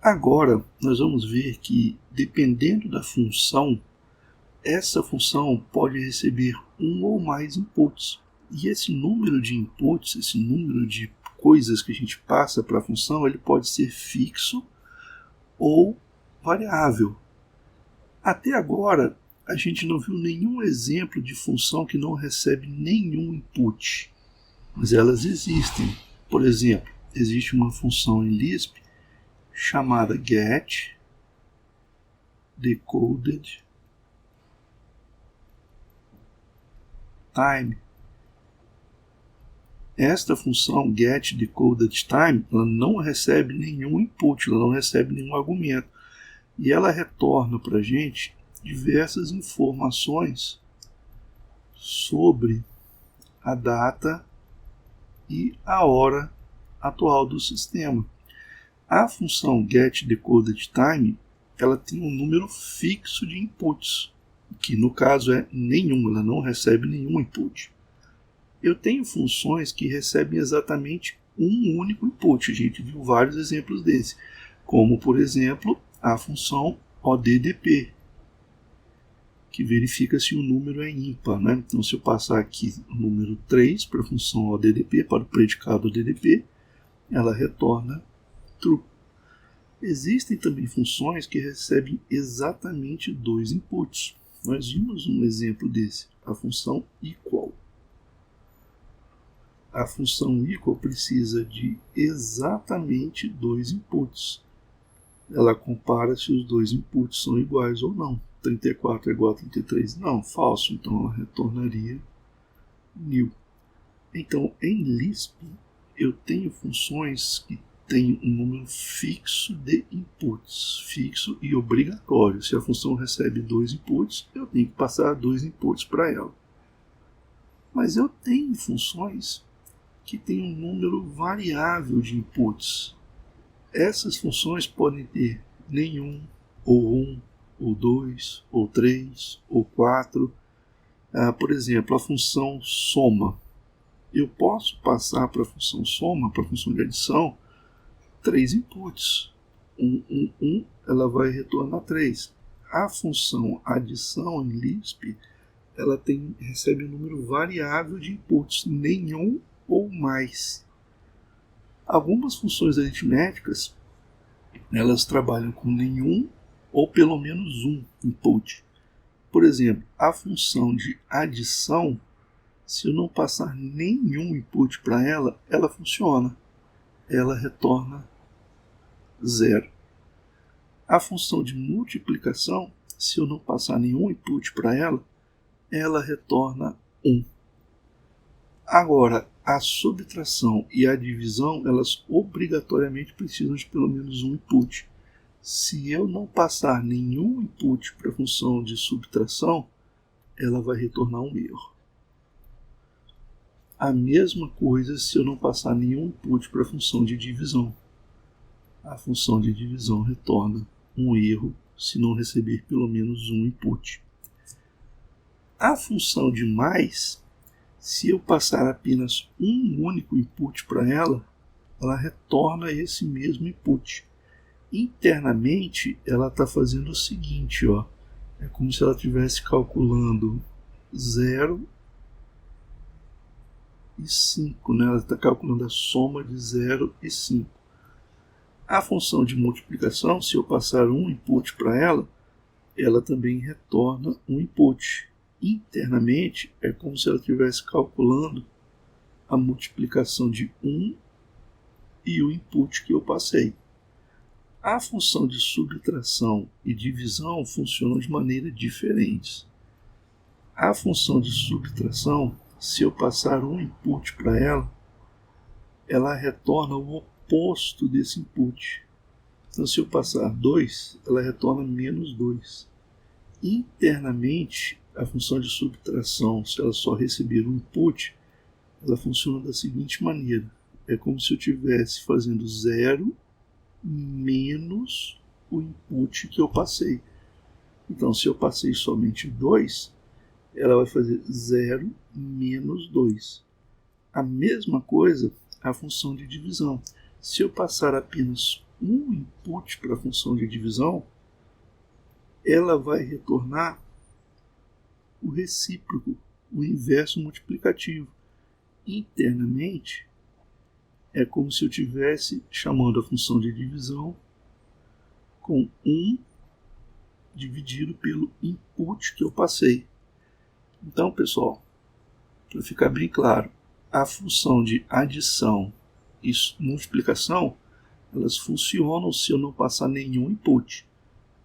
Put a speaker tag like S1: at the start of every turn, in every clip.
S1: Agora, nós vamos ver que, dependendo da função, essa função pode receber um ou mais inputs. E esse número de inputs, esse número de coisas que a gente passa para a função, ele pode ser fixo ou variável. Até agora, a gente não viu nenhum exemplo de função que não recebe nenhum input, mas elas existem. Por exemplo, existe uma função em Lisp chamada getDecodedTime. Esta função getDecodedTime, ela não recebe nenhum input, ela não recebe nenhum argumento. E ela retorna para a gente diversas informações sobre a data e a hora atual do sistema. A função getDecodedTime, ela tem um número fixo de inputs, que no caso é nenhum, ela não recebe nenhum input. Eu tenho funções que recebem exatamente um único input, a gente viu vários exemplos desse, como por exemplo a função ODDP, que verifica se o número é ímpar, né? Então, se eu passar aqui o número 3 para a função ODDP, para o predicado ODDP, ela retorna true. Existem também funções que recebem exatamente dois inputs. Nós vimos um exemplo desse, a função equal. A função equal precisa de exatamente dois inputs. Ela compara se os dois inputs são iguais ou não. 34 é igual a 33? Não, falso. Então ela retornaria nil. Então, em Lisp, eu tenho funções que têm um número fixo de inputs, fixo e obrigatório. Se a função recebe dois inputs, eu tenho que passar dois inputs para ela. Mas eu tenho funções que têm um número variável de inputs. Essas funções podem ter nenhum, ou um, ou dois, ou três, ou quatro. Por exemplo, a função soma. Eu posso passar para a função soma, para a função de adição, três inputs. Ela vai retornar 3. A função adição em Lisp, ela recebe um número variável de inputs, nenhum ou mais. Algumas funções aritméticas, elas trabalham com nenhum ou pelo menos um input. Por exemplo, a função de adição, se eu não passar nenhum input para ela, ela funciona. Ela retorna 0. A função de multiplicação, se eu não passar nenhum input para ela, ela retorna 1. Agora, a subtração e a divisão, elas obrigatoriamente precisam de pelo menos um input. Se eu não passar nenhum input para a função de subtração, ela vai retornar um erro. A mesma coisa se eu não passar nenhum input para a função de divisão. A função de divisão retorna um erro se não receber pelo menos um input. A função de mais, se eu passar apenas um único input para ela, ela retorna esse mesmo input. Internamente, ela está fazendo o seguinte, ó, é como se ela estivesse calculando 0 e 5, né? Ela está calculando a soma de 0 e 5. A função de multiplicação, se eu passar um input para ela, ela também retorna um input. Internamente, é como se ela estivesse calculando a multiplicação de 1 e o input que eu passei. A função de subtração e divisão funcionam de maneira diferentes. A função de subtração, se eu passar um input para ela, ela retorna o oposto desse input. Então, se eu passar 2, ela retorna menos 2. Internamente, a função de subtração, se ela só receber um input, ela funciona da seguinte maneira. É como se eu estivesse fazendo 0 menos o input que eu passei. Então, se eu passei somente 2, ela vai fazer 0 menos 2. A mesma coisa a função de divisão. Se eu passar apenas um input para a função de divisão, ela vai retornar o recíproco, o inverso multiplicativo. Internamente, é como se eu estivesse chamando a função de divisão com 1 dividido pelo input que eu passei. Então, pessoal, para ficar bem claro, a função de adição e multiplicação, elas funcionam se eu não passar nenhum input.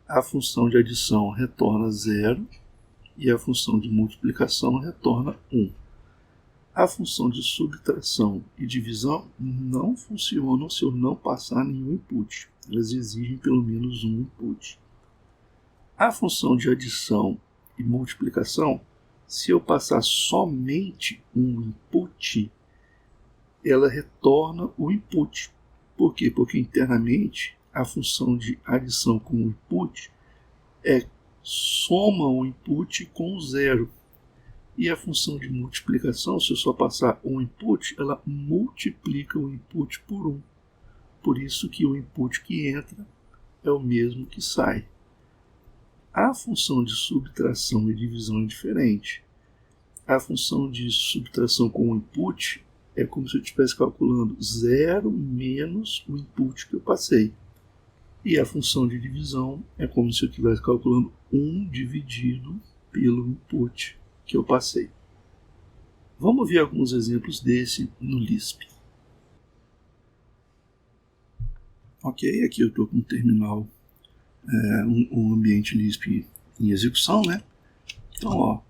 S1: A função de adição retorna 0 e a função de multiplicação retorna 1. A função de subtração e divisão não funcionam se eu não passar nenhum input. Elas exigem pelo menos um input. A função de adição e multiplicação, se eu passar somente um input, ela retorna o input. Por quê? Porque internamente a função de adição com o input soma o input com 0. E a função de multiplicação, se eu só passar um input, ela multiplica o input por 1. Por isso que o input que entra é o mesmo que sai. A função de subtração e divisão é diferente. A função de subtração com o input é como se eu estivesse calculando 0 menos o input que eu passei. E a função de divisão é como se eu estivesse calculando 1 dividido pelo input que eu passei. Vamos ver alguns exemplos desse no Lisp. Ok, aqui eu estou com um terminal, um ambiente Lisp em execução, né? Então, ó,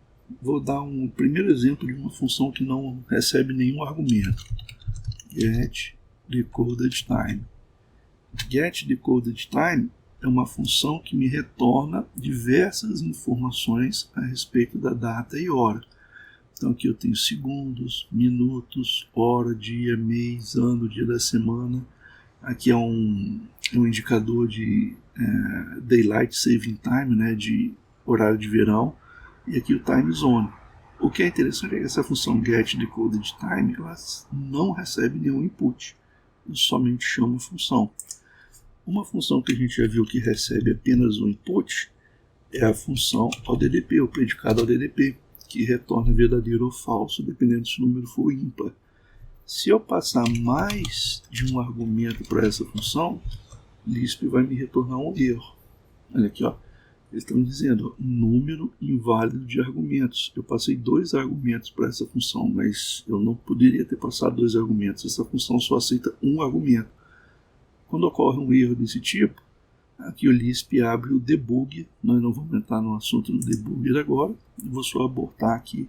S1: vou dar um primeiro exemplo de uma função que não recebe nenhum argumento. getDecodedTime. getDecodedTime é uma função que me retorna diversas informações a respeito da data e hora. Então aqui eu tenho segundos, minutos, hora, dia, mês, ano, dia da semana. Aqui é um indicador de Daylight Saving Time, né, de horário de verão. E aqui o Time Zone. O que é interessante é que essa função getDecodedTime ela não recebe nenhum input. Eu somente chamo a função. Uma função que a gente já viu que recebe apenas um input é a função ODDP, o predicado ODDP, que retorna verdadeiro ou falso, dependendo se o número for ímpar. Se eu passar mais de um argumento para essa função, Lisp vai me retornar um erro. Olha aqui, ó. Eles estão dizendo número inválido de argumentos. Eu passei 2 argumentos para essa função, mas eu não poderia ter passado 2 argumentos. Essa função só aceita um argumento. Quando ocorre um erro desse tipo, aqui o Lisp abre o debug. Nós não vamos entrar no assunto do debugger agora. Eu vou só abortar aqui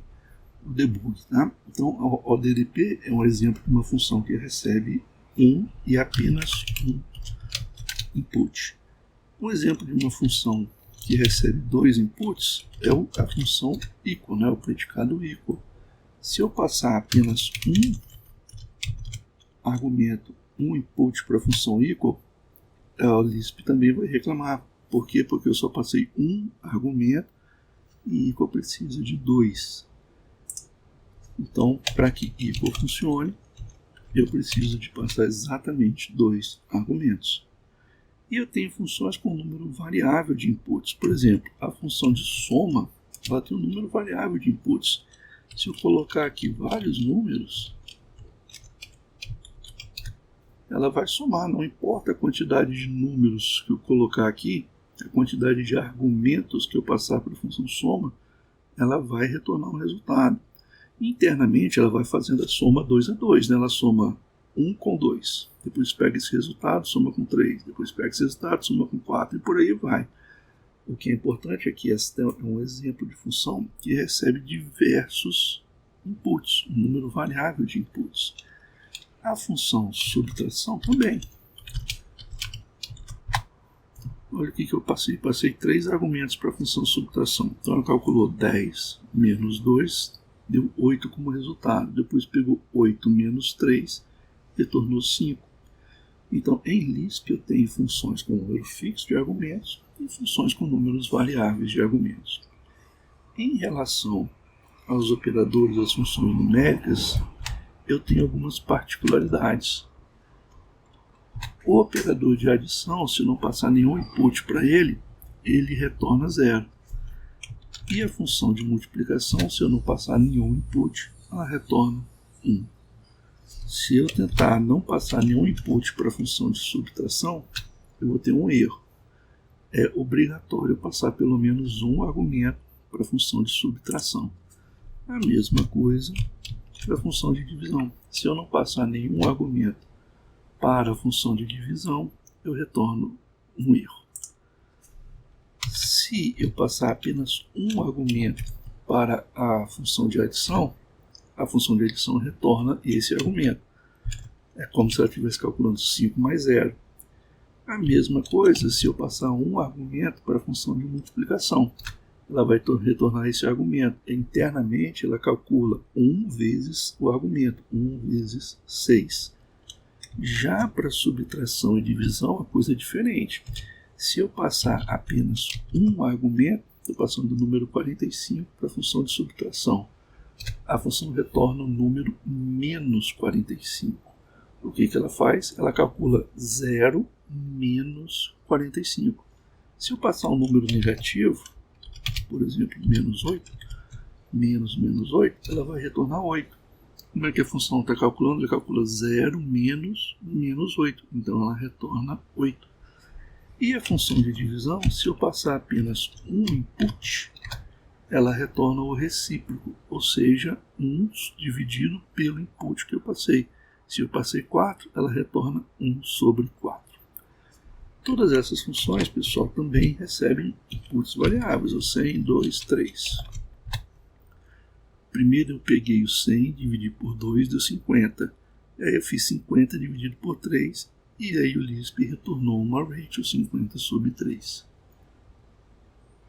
S1: o debug. Tá? Então, o ODDP é um exemplo de uma função que recebe um e apenas um input. Um exemplo de uma função que recebe 2 inputs é a função equal, né? O predicado equal. Se eu passar apenas um argumento, um input para a função equal, o Lisp também vai reclamar. Por quê? Porque eu só passei um argumento e equal precisa de 2. Então, para que equal funcione, eu preciso de passar exatamente 2 argumentos. E eu tenho funções com número variável de inputs. Por exemplo, a função de soma ela tem um número variável de inputs. Se eu colocar aqui vários números, ela vai somar, não importa a quantidade de números que eu colocar aqui, a quantidade de argumentos que eu passar para a função soma, ela vai retornar um resultado. Internamente ela vai fazendo a soma 2 a 2, né? Ela soma 1 com 2, depois pega esse resultado, soma com 3, depois pega esse resultado, soma com 4 e por aí vai. O que é importante é que esse é um exemplo de função que recebe diversos inputs, um número variável de inputs. A função subtração também. Olha o que eu passei. Passei 3 argumentos para a função subtração. Então ela calculou 10 menos 2, deu 8 como resultado. Depois pegou 8 menos 3, retornou 5. Então em Lisp eu tenho funções com número fixo de argumentos e funções com números variáveis de argumentos. Em relação aos operadores das funções numéricas, eu tenho algumas particularidades. O operador de adição, se não passar nenhum input para ele, ele retorna 0. E a função de multiplicação, se eu não passar nenhum input, ela retorna 1. Se eu tentar não passar nenhum input para a função de subtração, eu vou ter um erro. É obrigatório passar pelo menos um argumento para a função de subtração. A mesma coisa para a função de divisão. Se eu não passar nenhum argumento para a função de divisão, eu retorno um erro. Se eu passar apenas um argumento para a função de adição retorna esse argumento. É como se ela estivesse calculando 5 mais 0. A mesma coisa se eu passar um argumento para a função de multiplicação. Ela vai retornar esse argumento. Internamente, ela calcula 1 vezes o argumento, 1 vezes 6. Já para subtração e divisão, a coisa é diferente. Se eu passar apenas um argumento, estou passando do número 45 para a função de subtração. A função retorna o número menos 45. O que ela faz? Ela calcula 0 menos 45. Se eu passar um número negativo, por exemplo, menos 8, menos 8, ela vai retornar 8. Como é que a função está calculando? Ela calcula 0 menos 8. Então ela retorna 8. E a função de divisão, se eu passar apenas um input, ela retorna o recíproco, ou seja, 1 dividido pelo input que eu passei. Se eu passei 4, ela retorna 1 sobre 4. Todas essas funções, pessoal, também recebem inputs variáveis, o 100, 2, 3. Primeiro eu peguei o 100, dividi por 2, deu 50. Aí eu fiz 50 dividido por 3, e aí o Lisp retornou uma ratio 50 sobre 3.